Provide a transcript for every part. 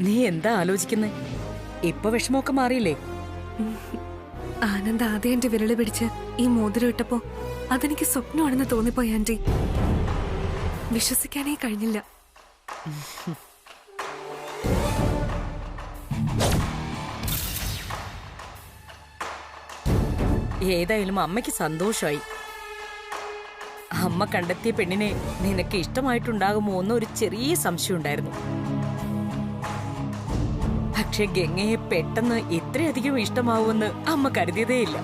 നീ എന്താ ആലോചിക്കുന്നേ? ഇപ്പൊ വിഷമമൊക്കെ മാറിയില്ലേ? ആനന്ദ് ആദ്യം എന്റെ വിരള് പിടിച്ച് ഈ മോതിരം ഇട്ടപ്പോ അതെനിക്ക് സ്വപ്നമാണെന്ന് തോന്നിപ്പോയി ആന്റി. വിശ്വസിക്കാനേ കഴിഞ്ഞില്ല. ഏതായാലും അമ്മയ്ക്ക് സന്തോഷമായി. അമ്മ കണ്ടെത്തിയ പെണ്ണിനെ നിനക്ക് ഇഷ്ടമായിട്ടുണ്ടാകുമോ എന്നൊരു ചെറിയ സംശയം ഉണ്ടായിരുന്നു. പക്ഷെ ഗംഗയെ പെട്ടെന്ന് ഇത്രയധികം ഇഷ്ടമാവുമെന്ന് അമ്മ കരുതിയതേയില്ല.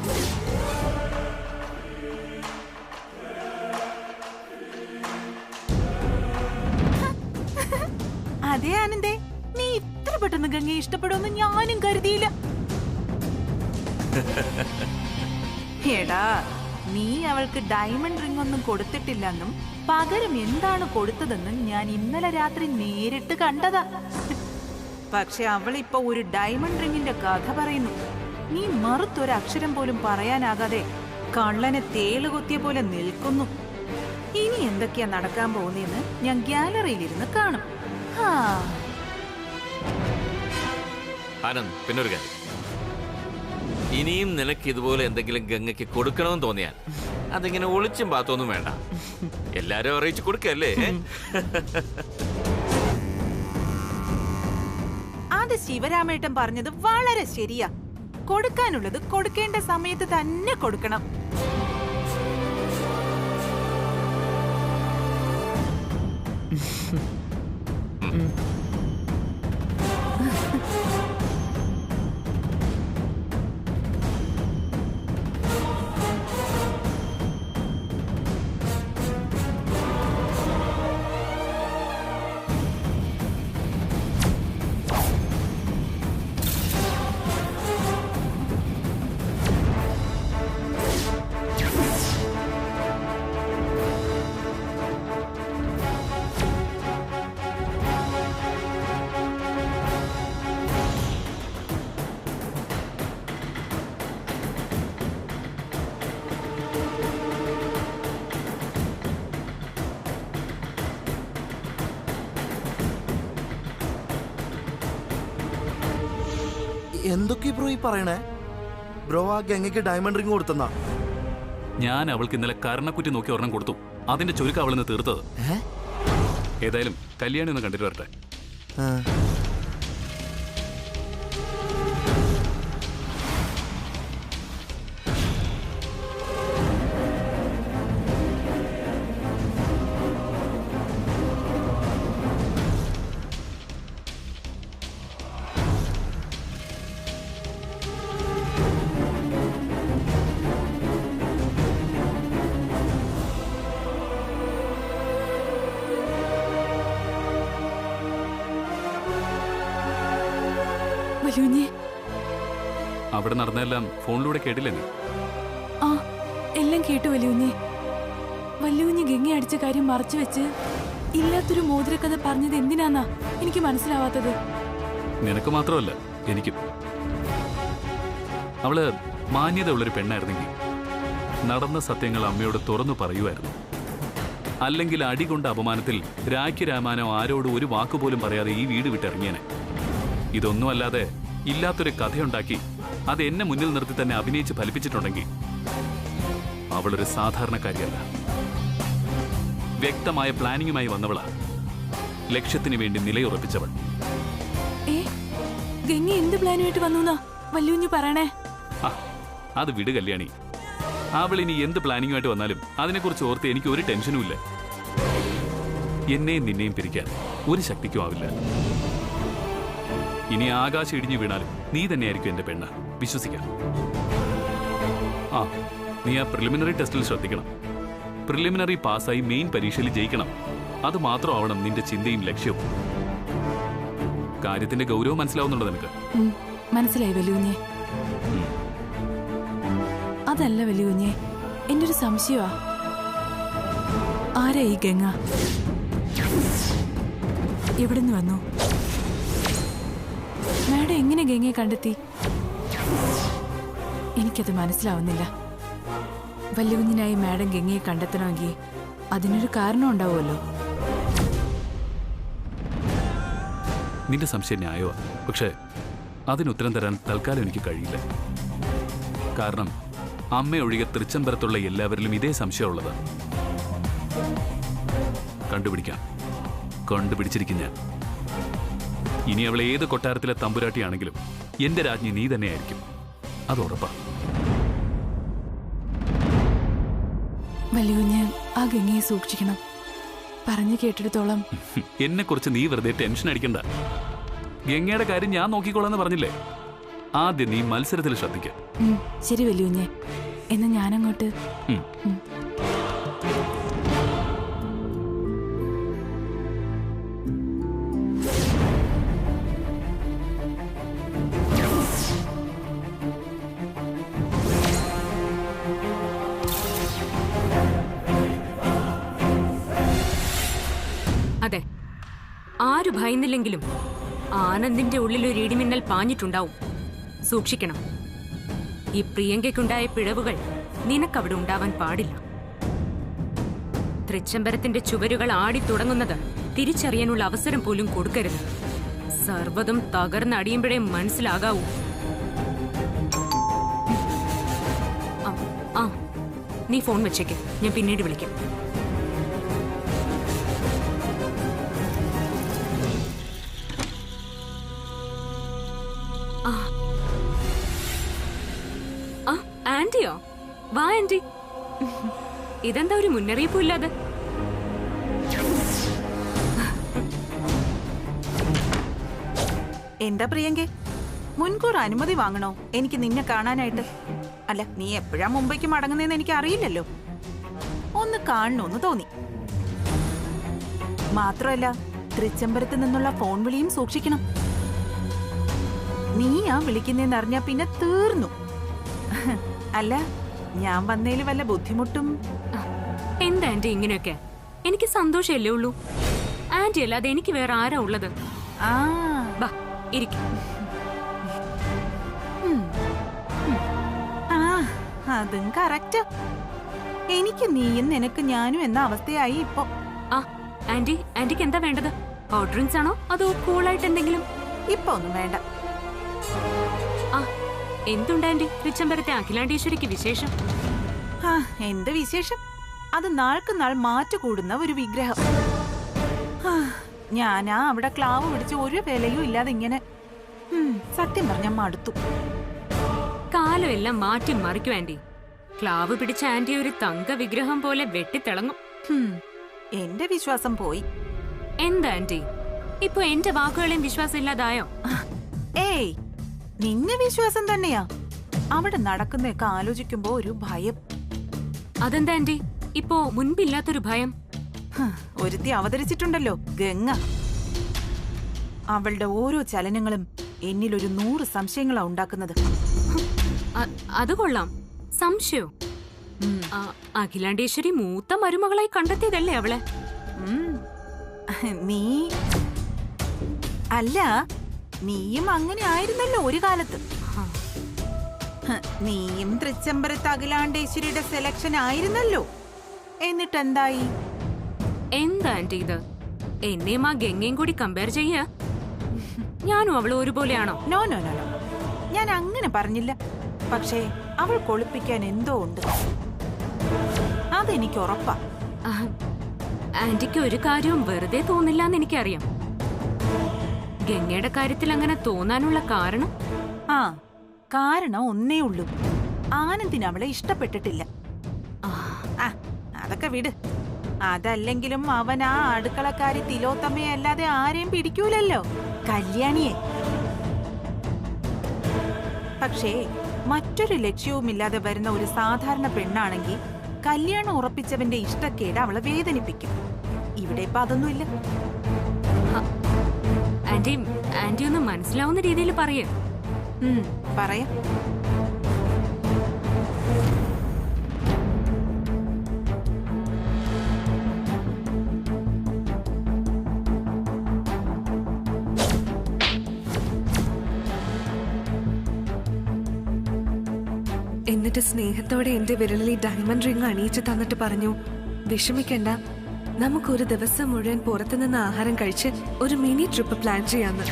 അതെ ആനന്ദേ, നീ ഇത്ര പെട്ടെന്ന് ഗംഗയെ ഇഷ്ടപ്പെടുമെന്ന് ഞാനും കരുതിയില്ല. എടാ, നീ അവൾക്ക് ഡയമണ്ട് റിംഗ് ഒന്നും കൊടുത്തിട്ടില്ലെന്നും പകരം എന്താണ് കൊടുത്തതെന്നും ഞാൻ ഇന്നലെ രാത്രി നേരിട്ട് കണ്ടതാ. പക്ഷെ അവളിപ്പോ ഒരു ഡയമണ്ട് റിംഗിന്റെ കഥ പറയുന്നു. നീ മറുത്തൊരക്ഷരം പോലും പറയാനാകാതെ കള്ളനെ തേളുകൊത്തിയ പോലെ നിൽക്കുന്നു. ഇനി എന്തൊക്കെയാ നടക്കാൻ പോകുന്നതെന്ന് ഞാൻ ഗ്യാലറിയിലിരുന്ന് കാണും. ആനന്ദ്, പിന്നൊരു കാര്യം, ഇനിയും നിനക്ക് ഇതുപോലെ എന്തെങ്കിലും ഗംഗയ്ക്ക് കൊടുക്കണമെന്ന് തോന്നിയാൽ അതിങ്ങനെ ഒളിച്ചും പാത്തൊന്നും വേണ്ട, എല്ലാരും അറിയിച്ചു കൊടുക്കല്ലേ. അത് ശിവരാമേട്ടൻ പറഞ്ഞത് വളരെ ശരിയാ. കൊടുക്കാനുള്ളത് കൊടുക്കേണ്ട സമയത്ത് തന്നെ കൊടുക്കണം. എന്തൊക്കെ ബ്രോ ഈ പറയണേ? ബ്രോ ആ ഗംഗയ്ക്ക് ഡയമണ്ട് റിംഗ് കൊടുത്തെന്നാ? ഞാൻ അവൾക്ക് ഇന്നലെ കർണക്കുറ്റി നോക്കി ഒരെണ്ണം കൊടുത്തു. അതിന്റെ ചുരുക്കം അവളിന്ന് തീർത്തത്. ഏതായാലും കല്യാണി ഒന്ന് കണ്ടിട്ട് വരട്ടെ. അവിടെ നടന്നെല്ലാം ഫോണിലൂടെ കേട്ടില്ലേ നീ? ആ, എല്ലാം കേട്ടു വല്യുഞ്ഞി. വല്യുഞ്ഞി ഗംഗ അടിച്ച കാര്യം മറച്ചു വെച്ച് ഇല്ലാത്തൊരു മോതിരക്കഥ പറഞ്ഞത് എന്തിനാന്നാ എനിക്ക് മനസ്സിലാവാത്തത്. നിനക്ക് മാത്രമല്ല, എനിക്കും. അവള് മാന്യതയുള്ളൊരു പെണ്ണായിരുന്നെങ്കിൽ നടന്ന സത്യങ്ങൾ അമ്മയോട് തുറന്നു പറയുമായിരുന്നു. അല്ലെങ്കിൽ അടികൊണ്ട അപമാനത്തിൽ രാഖി രാമാനോ ആരോടും ഒരു വാക്കുപോലും പറയാതെ ഈ വീട് വിട്ടിറങ്ങിയനെ. ഇതൊന്നുമല്ലാതെ ഇല്ലാത്തൊരു കഥയുണ്ടാക്കി അത് എന്നെ മുന്നിൽ നിർത്തി തന്നെ അഭിനയിച്ച് ഫലിപ്പിച്ചിട്ടുണ്ടെങ്കിൽ അവളൊരു സാധാരണക്കാരിയല്ല. വ്യക്തമായ പ്ലാനിങ്ങുമായി വന്നവളാ, ലക്ഷ്യത്തിന് വേണ്ടി നിലയുറപ്പിച്ചവൾ. ഗംഗ എന്ത് പ്ലാനുമായിട്ട് വന്നു വല്യുഞ്ഞി പറയണേ? അത് വിട് കല്യാണി. അവൾ ഇനി എന്ത് പ്ലാനിങ്ങുമായിട്ട് വന്നാലും അതിനെക്കുറിച്ച് ഓർത്ത് എനിക്ക് ഒരു ടെൻഷനും ഇല്ല. എന്നെയും നിന്നെയും പിരിക്കാൻ ഒരു ശക്തിക്കും ആവില്ല. ഇനി ആകാശം ഇടിഞ്ഞു വീണാലും നീ തന്നെയായിരിക്കും എന്റെ പെണ്ണ്, വിശ്വസിക്കാം. നീ ആ പ്രിലിമിനറി ടെസ്റ്റിൽ ശ്രദ്ധിക്കണം. പ്രിലിമിനറി പാസ്സായി മെയിൻ പരീക്ഷയിൽ ജയിക്കണം. അത് മാത്രമാവണം നിന്റെ ചിന്തയും ലക്ഷ്യവും. കാര്യത്തിന്റെ ഗൗരവം മനസ്സിലാവുന്നുണ്ടോ നിനക്ക്? മനസ്സിലായി വല്യുഞ്ഞെ. അതല്ല വല്യുഞ്ഞെ, എന്റെ ഒരു സംശയമാ. ആരാ ഈ ഗംഗ? എവിടുന്ന് വന്നു? മാഡം എങ്ങനെ ഗംഗയെ കണ്ടെത്തി? എനിക്കത് മനസ്സിലാവുന്നില്ല. വല്യുകുഞ്ഞിനായി മാഡം ഗംഗയെ കണ്ടെത്തണമെങ്കിൽ അതിനൊരു കാരണം ഉണ്ടാവുമല്ലോ. നിന്റെ സംശയം ന്യായമാണ്. പക്ഷേ അതിനുത്തരം തരാൻ തൽക്കാലം എനിക്ക് കഴിയില്ല. കാരണം അമ്മയൊഴികെ തൃച്ചംബരത്തുള്ള എല്ലാവരിലും ഇതേ സംശയമുള്ളത്. കണ്ടുപിടിച്ചിരിക്കും ഞാൻ. ഇനി അവൾ ഏത് കൊട്ടാരത്തിലെ തമ്പുരാട്ടിയാണെങ്കിലും എന്റെ രാജ്ഞി നീ തന്നെയായിരിക്കും. അത് ഉറപ്പാ. വലിയ ആ ഗംഗയെ സൂക്ഷിക്കണം. പറഞ്ഞു കേട്ടിടത്തോളം എന്നെ കുറിച്ച് നീ വെറുതെ ടെൻഷൻ അടിക്കണ്ട. ഗംഗയുടെ കാര്യം ഞാൻ നോക്കിക്കോളാന്ന് പറഞ്ഞില്ലേ. ആദ്യം നീ മത്സരത്തിൽ ശ്രദ്ധിക്ക. ശരി വലിയ എന്നാ ഞാനങ്ങോട്ട്. അതെ, ആരു ഭയന്നില്ലെങ്കിലും ആനന്ദിന്റെ ഉള്ളിൽ ഒരു ഇടിമിന്നൽ പാഞ്ഞിട്ടുണ്ടാവും. സൂക്ഷിക്കണം. ഈ പ്രിയങ്കയ്ക്കുണ്ടായ പിഴവുകൾ നിനക്കവിടെ ഉണ്ടാവാൻ പാടില്ല. തൃച്ചംബരത്തിന്റെ ചുവരുകൾ ആടിത്തുടങ്ങുന്നത് തിരിച്ചറിയാനുള്ള അവസരം പോലും കൊടുക്കരുത്. സർവ്വതും തകർന്നടിയുമ്പോഴേ മനസ്സിലാകാവൂ. നീ ഫോൺ വെച്ചേക്ക്, ഞാൻ പിന്നീട് വിളിക്കാം. ആന്റിയോ? വാ ആന്റി. ഇതെന്താ ഒരു മുന്നറിയിപ്പും ഇല്ലാതെ? എന്താ പ്രിയങ്കെ, മുൻകൂർ അനുമതി വാങ്ങണോ എനിക്ക് നിന്നെ കാണാനായിട്ട്? അല്ല, നീ എപ്പോഴാ മുംബൈക്ക് മടങ്ങുന്നതെന്ന് എനിക്ക് അറിയില്ലല്ലോ. ഒന്ന് കാണണമെന്ന് തോന്നി. മാത്രമല്ല, തൃച്ചംബരത്ത് നിന്നുള്ള ഫോൺ വിളിയും സൂക്ഷിക്കണം. നീയാ വിളിക്കുന്നതെന്ന് അറിഞ്ഞാ പിന്നെ തീർന്നു. അല്ല, ഞാൻ വന്നതിൽ വല്ല ബുദ്ധിമുട്ടും? എന്താ ആന്റി ഇങ്ങനെയൊക്കെ? എനിക്ക് സന്തോഷമല്ലേ ഉള്ളൂ. ആന്റി അല്ലാതെ എനിക്ക് വേറെ ആരാ ഉള്ളത്? ബാ ഇരിക്കും. അതും കറക്റ്റ്. എനിക്ക് നീയും നിനക്ക് ഞാനും എന്ന അവസ്ഥയായി ഇപ്പൊ. ആന്റിക്ക് എന്താ വേണ്ടത്? ഹോട്ട് ഡ്രിങ്ക്സ് ആണോ അതോ കൂളായിട്ട് എന്തെങ്കിലും? ഇപ്പൊ ഒന്നും വേണ്ട. എന്തുണ്ട് ആന്റി തൃച്ചംബരത്തെ അഖിലാണ്ടേശ്വരിക്ക് വിശേഷം? എന്ത് വിശേഷം? അത് നാൾക്ക് നാൾ മാറ്റുകൂടുന്ന ഒരു വിഗ്രഹം. ഞാനാ അവിടെ ക്ലാവ് പിടിച്ച് ഒരു വിലയും ഇല്ലാതെ ഇങ്ങനെ. സത്യം പറഞ്ഞ മടുത്തു. കാലം എല്ലാം മാറ്റി മറിക്കും ആന്റി. ക്ലാവ് പിടിച്ച ആന്റി ഒരു തങ്ക വിഗ്രഹം പോലെ വെട്ടിത്തിളങ്ങും. എന്റെ വിശ്വാസം പോയി. എന്താ ആന്റി ഇപ്പൊ എന്റെ വാക്കുകളെയും വിശ്വാസം ഇല്ലാതായോ? ഏയ്, നിന്നെ വിശ്വാസം തന്നെയാ. അവിടെ നടക്കുന്നതൊക്കെ ആലോചിക്കുമ്പോ ഒരു ഭയം. അതെന്താ ആന്റി ഇപ്പോ മുൻപില്ലാത്തൊരു ഭയം? ഒരുത്തി അവതരിച്ചിട്ടുണ്ടല്ലോ, ഗംഗ. അവളുടെ ഓരോ ചലനങ്ങളും എന്നിലൊരു 100 സംശയങ്ങളാ ഉണ്ടാക്കുന്നത്. അത് കൊള്ളാം. സംശയോ? അഖിലാണ്ടേശ്വരി മൂത്ത മരുമകളായി കണ്ടെത്തിയതല്ലേ അവളെ? നീ അല്ല, നീയും അങ്ങനെ ആയിരുന്നല്ലോ ഒരു കാലത്ത്. നീയും തൃച്ചംബരത്ത് അഖിലാണ്ടേശ്വരിയുടെ സെലക്ഷൻ ആയിരുന്നല്ലോ. എന്നിട്ടെന്തായി? എന്താ ആന്റി ഇത്? എന്നെയും ആ ഗംഗയും കൂടി കമ്പയർ ചെയ്യാ? ഞാനും അവളും ഒരുപോലെയാണോ? നോ നോ നോ, ഞാൻ അങ്ങനെ പറഞ്ഞില്ല. പക്ഷേ അവൾ കൊളിപ്പിക്കാൻ എന്തോ ഉണ്ട്, അതെനിക്ക് ഉറപ്പാ. ആന്റിക്ക് ഒരു കാര്യവും വെറുതെ തോന്നില്ലാന്ന് എനിക്കറിയാം. ഗംഗയുടെ കാര്യത്തിൽ അങ്ങനെ തോന്നാനുള്ള കാരണം? കാരണം ഒന്നേ ഉള്ളൂ. ആനന്ദിന് അവളെ ഇഷ്ടപ്പെട്ടിട്ടില്ല. അതൊക്കെ വിട്. അതല്ലെങ്കിലും അവൻ ആ അടുക്കളക്കാരി തിലോത്തമ്മയെ അല്ലാതെ ആരെയും പിടിക്കൂലല്ലോ, കല്യാണിയെ. പക്ഷേ മറ്റൊരു ലക്ഷ്യവുമില്ലാതെ വരുന്ന ഒരു സാധാരണ പെണ്ണാണെങ്കിൽ കല്യാണം ഉറപ്പിച്ചവന്റെ ഇഷ്ടക്കേട് അവളെ വേദനിപ്പിക്കും. ഇവിടെ ഇപ്പൊ അതൊന്നുമില്ല. ആന്റി ഒന്ന് മനസ്സിലാവുന്ന രീതിയിൽ പറയേ. പറയാം. എന്നിട്ട് സ്നേഹത്തോടെ എന്റെ വിരലിൽ ഡയമണ്ട് റിംഗ് അണിയിച്ചു തന്നിട്ട് പറഞ്ഞു, വിഷമിക്കണ്ട, നമുക്കൊരു ദിവസം മുഴുവൻ പുറത്തുനിന്ന് ആഹാരം കഴിച്ച് ഒരു മിനി ട്രിപ്പ് പ്ലാൻ ചെയ്യാന്ന്.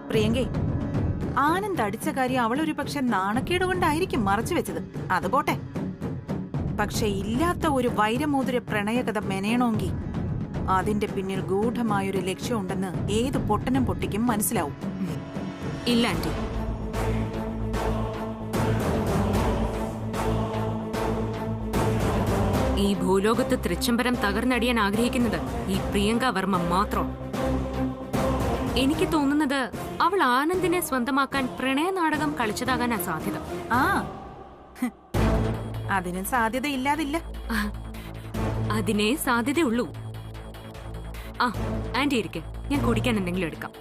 പ്രിയങ്കേ, ആനന്ദ് അടിച്ച കാര്യം അവളൊരു പക്ഷെ നാണക്കേട് കൊണ്ടായിരിക്കും മറച്ചു വെച്ചത്. അത് പോട്ടെ. പക്ഷെ ഇല്ലാത്ത ഒരു വൈരമോതിര പ്രണയകഥ മെനയണമെങ്കിൽ അതിന്റെ പിന്നിൽ ഗൂഢമായൊരു ലക്ഷ്യമുണ്ടെന്ന് ഏത് പൊട്ടനും പൊട്ടിക്കും മനസ്സിലാവും. ഇല്ല ആന്റി, ഈ ഭൂലോകത്ത് തൃച്ചംബരം തകർന്നടിയാൻ ആഗ്രഹിക്കുന്നത് ഈ പ്രിയങ്ക വർമ്മ മാത്രം. എനിക്ക് തോന്നുന്നത് അവൾ ആനന്ദിനെ സ്വന്തമാക്കാൻ പ്രണയ നാടകം കളിച്ചതാകാനാ സാധ്യത. ആ, അതിനും സാധ്യത ഇല്ലാതില്ല. അതിനേ സാധ്യതയുള്ളൂ. ആ ആന്റി ഇരിക്കെ, ഞാൻ കുടിക്കാൻ എന്തെങ്കിലും എടുക്കാം.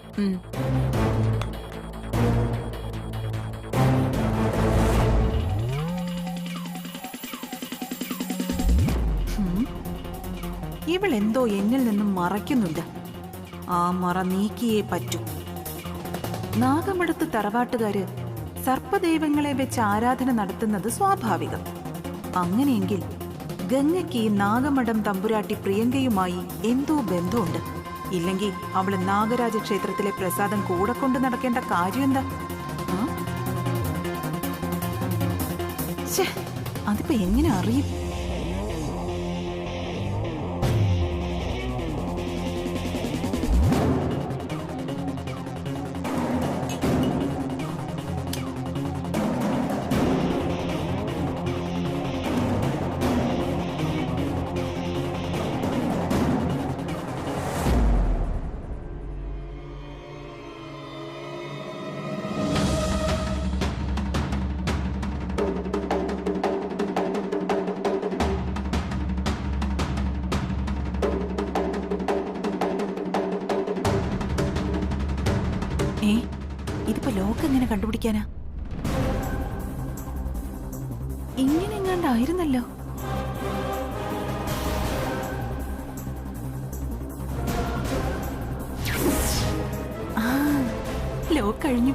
ഇവളെന്തോ എന്നിൽ നിന്നും മറയ്ക്കുന്നുണ്ട്. ആ മറ നീക്കിയേ പറ്റൂ. നാഗമടത്ത് തറവാട്ടുകാര് സർപ്പദൈവങ്ങളെ വെച്ച് ആരാധന നടത്തുന്നത് സ്വാഭാവികം. അങ്ങനെയെങ്കിൽ ഗംഗയ്ക്ക് ഈ നാഗമഠം തമ്പുരാട്ടി പ്രിയങ്കയുമായി എന്തോ ബന്ധമുണ്ട്. ഇല്ലെങ്കിൽ അവള് നാഗരാജ ക്ഷേത്രത്തിലെ പ്രസാദം കൂടെ കൊണ്ട് നടക്കേണ്ട കാര്യം എന്താ? അതിപ്പോ എങ്ങനെ അറിയും? ഇതിപ്പോ ലോക്ക് എങ്ങനെ കണ്ടുപിടിക്കാനാ? ഇങ്ങനെ എങ്ങാണ്ടായിരുന്നല്ലോ. ലോക്ക് കഴിഞ്ഞു.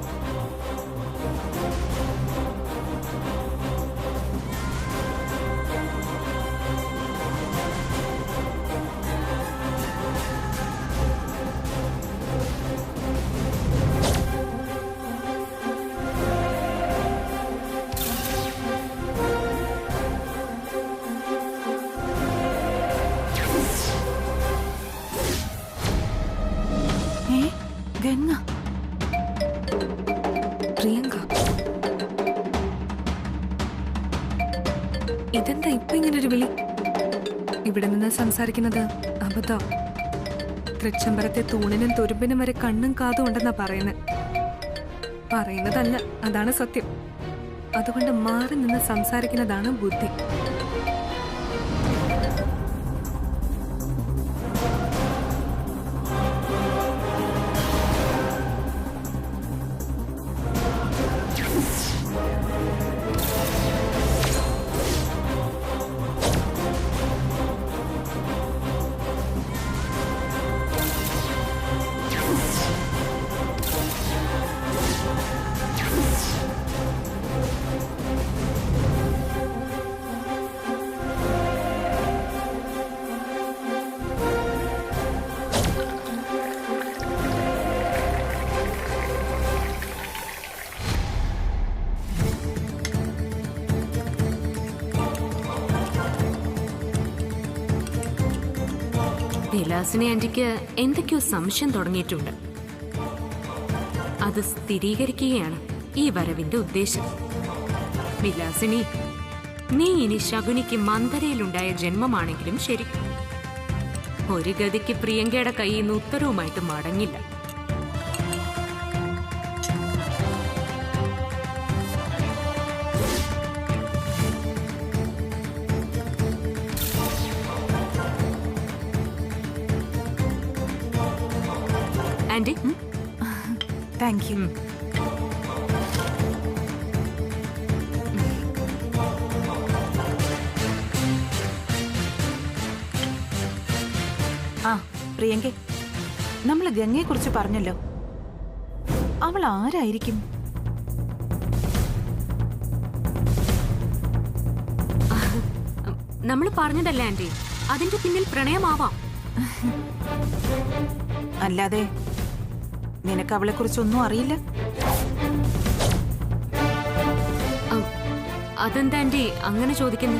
ഗംഗ, പ്രിയങ്ക, ഇതെന്താ ഇപ്പൊ ഇങ്ങനൊരു വിളി? ഇവിടെ നിന്ന് സംസാരിക്കുന്നത് അബദ്ധം. തൃച്ചംബരത്തെ തൂണിനും തുരുമ്പിനും വരെ കണ്ണും കാതും ഉണ്ടെന്നാ പറയുന്നതല്ല, അതാണ് സത്യം. അതുകൊണ്ട് മാറി നിന്ന് സംസാരിക്കുന്നതാണ് ബുദ്ധി. വിലാസിനി ആന്റിക്ക് എന്തൊക്കെയോ സംശയം തുടങ്ങിയിട്ടുണ്ട്. അത് സ്ഥിരീകരിക്കുകയാണ് ഈ വരവിന്റെ ഉദ്ദേശം. വിലാസിനി, നീ ഇനി ശകുനിക്ക് മന്ദരയിലുണ്ടായ ജന്മമാണെങ്കിലും ശരി, ഒരു ഗതിക്ക് പ്രിയങ്കയുടെ കയ്യിൽ നിന്ന് ഉത്തരവുമായിട്ട് മടങ്ങില്ല. Aunty, thank you. ആ പ്രിയങ്കെ, നമ്മൾ ഗംഗയെ കുറിച്ച് പറഞ്ഞല്ലോ. അവൾ ആരായിരിക്കും? നമ്മൾ പറഞ്ഞതല്ലേ ആന്റി, അതിന്റെ പിന്നിൽ പ്രണയമാവാം. അല്ലാതെ നിനക്ക് അവളെ കുറിച്ചൊന്നും അറിയില്ല? അതെന്താ ആന്റി അങ്ങനെ ചോദിക്കുന്നു?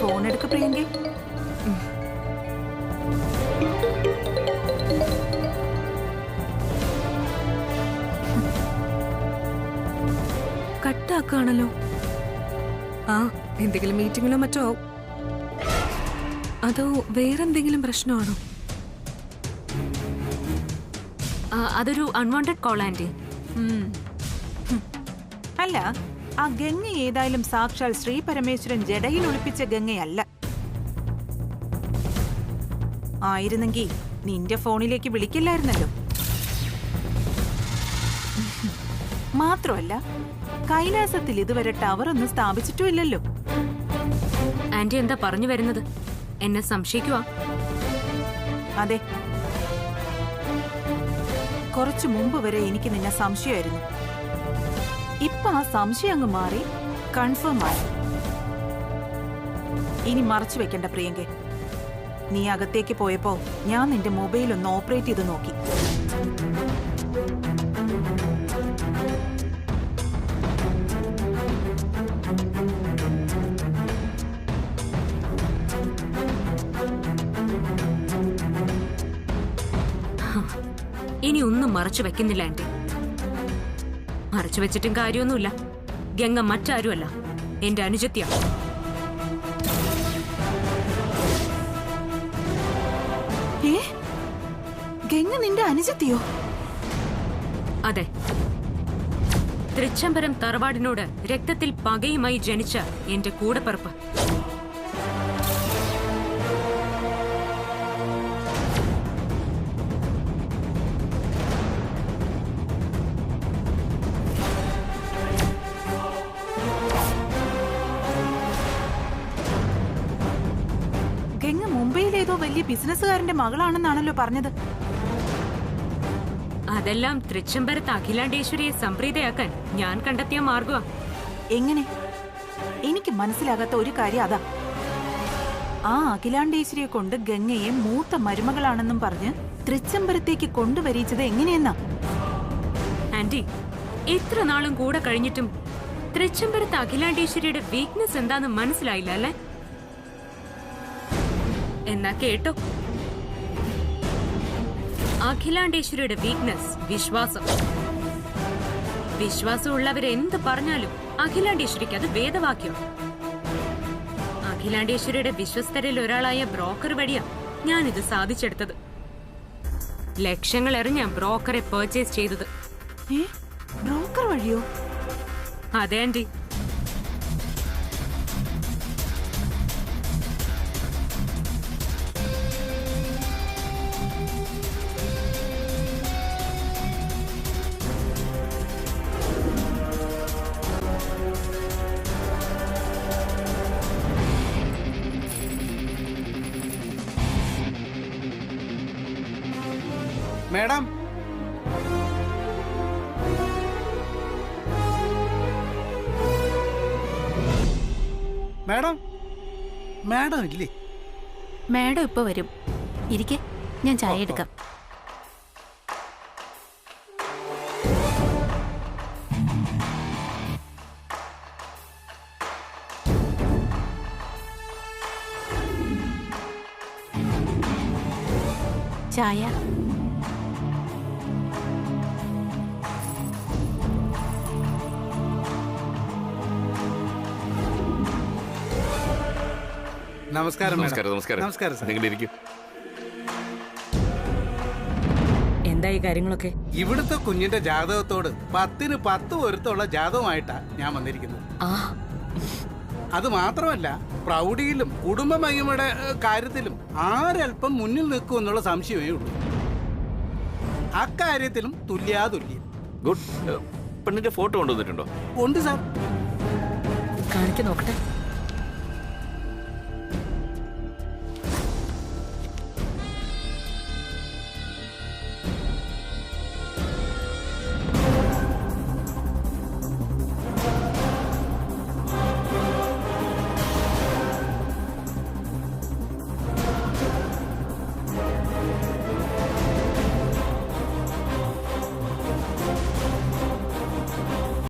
ഫോൺ എടുക്ക് പ്രിയങ്കെ. കട്ടാക്കാണല്ലോ. ആ, എന്തെങ്കിലും മീറ്റിങ്ങിലോ മറ്റോ ആവും. അതോ വേറെന്തെങ്കിലും പ്രശ്നമാണോ? അതൊരു അൺവാണ്ടഡ് കോൾ ആന്റി. അല്ല, ആ ഗംഗ ഏതായാലും സാക്ഷാൽ ശ്രീ പരമേശ്വരൻ ജടയിൽ ഒളിപ്പിച്ച ഗംഗയല്ല. ആയിരുന്നെങ്കിൽ നിന്റെ ഫോണിലേക്ക് വിളിക്കില്ലായിരുന്നല്ലോ. മാത്രമല്ല, കൈലാസത്തിൽ ഇതുവരെ ടവർ ഒന്നും സ്ഥാപിച്ചിട്ടുമില്ലല്ലോ. ആന്റി എന്താ പറഞ്ഞു വരുന്നത്? എന്നെ സംശയിക്കുവാ? അതെ, കുറച്ചു മുമ്പ് വരെ എനിക്ക് നിന്നെ സംശയമായിരുന്നു. ഇപ്പൊ ആ സംശയം അങ്ങ് മാറി കൺഫേം ആയി. ഇനി മറച്ചു വെക്കണ്ട പ്രിയങ്കെ. നീ അകത്തേക്ക് പോയപ്പോ ഞാൻ നിന്റെ മൊബൈൽ ഒന്ന് ഓപ്പറേറ്റ് ചെയ്ത് നോക്കി. ഇനി ഒന്നും മറച്ചു വെക്കുന്നില്ല ആന്റി. മറച്ചു വെച്ചിട്ടും കാര്യമൊന്നുമില്ല. ഗംഗ മറ്റാരുമല്ല, എന്റെ അനുജത്തിയാ. ഗംഗ നിന്റെ അനുജത്തിയോ? അതെ. തൃച്ചംബരം തറവാടിനോട് രക്തത്തിൽ പകയുമായി ജനിച്ച എന്റെ കൂടപ്പിറപ്പ്. ഗംഗ മുംബൈയിലേതോ വലിയ ബിസിനസ്സുകാരന്റെ മകളാണെന്നാണല്ലോ പറഞ്ഞത്. അതെല്ലാം തൃച്ചംബരത്ത് അഖിലാണ്ടേശ്വരിയെ സംപ്രീതയാക്കാൻ ഞാൻ കണ്ടെത്തിയ മാർഗമാ. എങ്ങനെ? എനിക്ക് മനസ്സിലാകാത്ത ഒരു കാര്യം അതാ. ആ അഖിലാണ്ടേശ്വരിയെ കൊണ്ട് ഗംഗയെ മൂത്ത മരുമകളാണെന്നും പറഞ്ഞ് തൃച്ചംബരത്തേക്ക് കൊണ്ടുവരിച്ചത് എങ്ങനെയെന്നാ? ആന്റി, എത്ര നാളും കൂടെ കഴിഞ്ഞിട്ടും തൃച്ചംബരത്ത് അഖിലാണ്ടേശ്വരിയുടെ വീക്ക്നെസ് എന്താന്ന് മനസ്സിലായില്ല അല്ലേ? എന്നാ കേട്ടോ, അഖിലാണ്ടേശ്വരിയുടെ വീക്ക്നെസ് വിശ്വാസം. വിശ്വാസമുള്ളവരെ എന്ത് പറഞ്ഞാലും അഖിലാണ്ടേശ്വരിക്ക് അത് വേദവാക്യം. അഖിലാണ്ടേശ്വരിയുടെ വിശ്വസ്തരിൽ ഒരാളായ ബ്രോക്കർ വഴിയാ ഞാനിത് സാധിച്ചെടുത്തത്. ലക്ഷങ്ങൾ എറിഞ്ഞ ബ്രോക്കറെ പർച്ചേസ് ചെയ്തത്. ബ്രോക്കർ വഴിയോ? അതെ ആന്റി. മേഡം, മേഡം, മേഡം ഇല്ലേ? മാഡം ഇപ്പൊ വരും. ഇരിക്കെ, ഞാൻ ചായ എടുക്കാം. ചായ. നമസ്കാരം. നമസ്കാരം. നമസ്കാരം. നമസ്കാരം സാർ. നിങ്ങൾ ഇരിക്കും. എന്തായി കാര്യങ്ങളൊക്കെ? ഇവിടുത്തെ കുഞ്ഞിന്റെ ജാതകത്തോട് 10-ന് 10 പൊരുത്തമുള്ള ജാതകമായിട്ടാ ഞാൻ വന്നിരിക്കുന്നത്. അത് മാത്രമല്ല, പ്രൗഢിയിലും കുടുംബ മഹിമയുടെ കാര്യത്തിലും ആരൽപ്പം മുന്നിൽ നിൽക്കും എന്നുള്ള സംശയമേ ഉള്ളൂ. അക്കാര്യത്തിലും തുല്യാതുല്യം. ഗുഡ്. പെണ്ണിന്റെ ഫോട്ടോ കൊണ്ടുവന്നിട്ടുണ്ടോ? ഉണ്ട് സാർ. കാണിച്ചു നോക്കട്ടെ.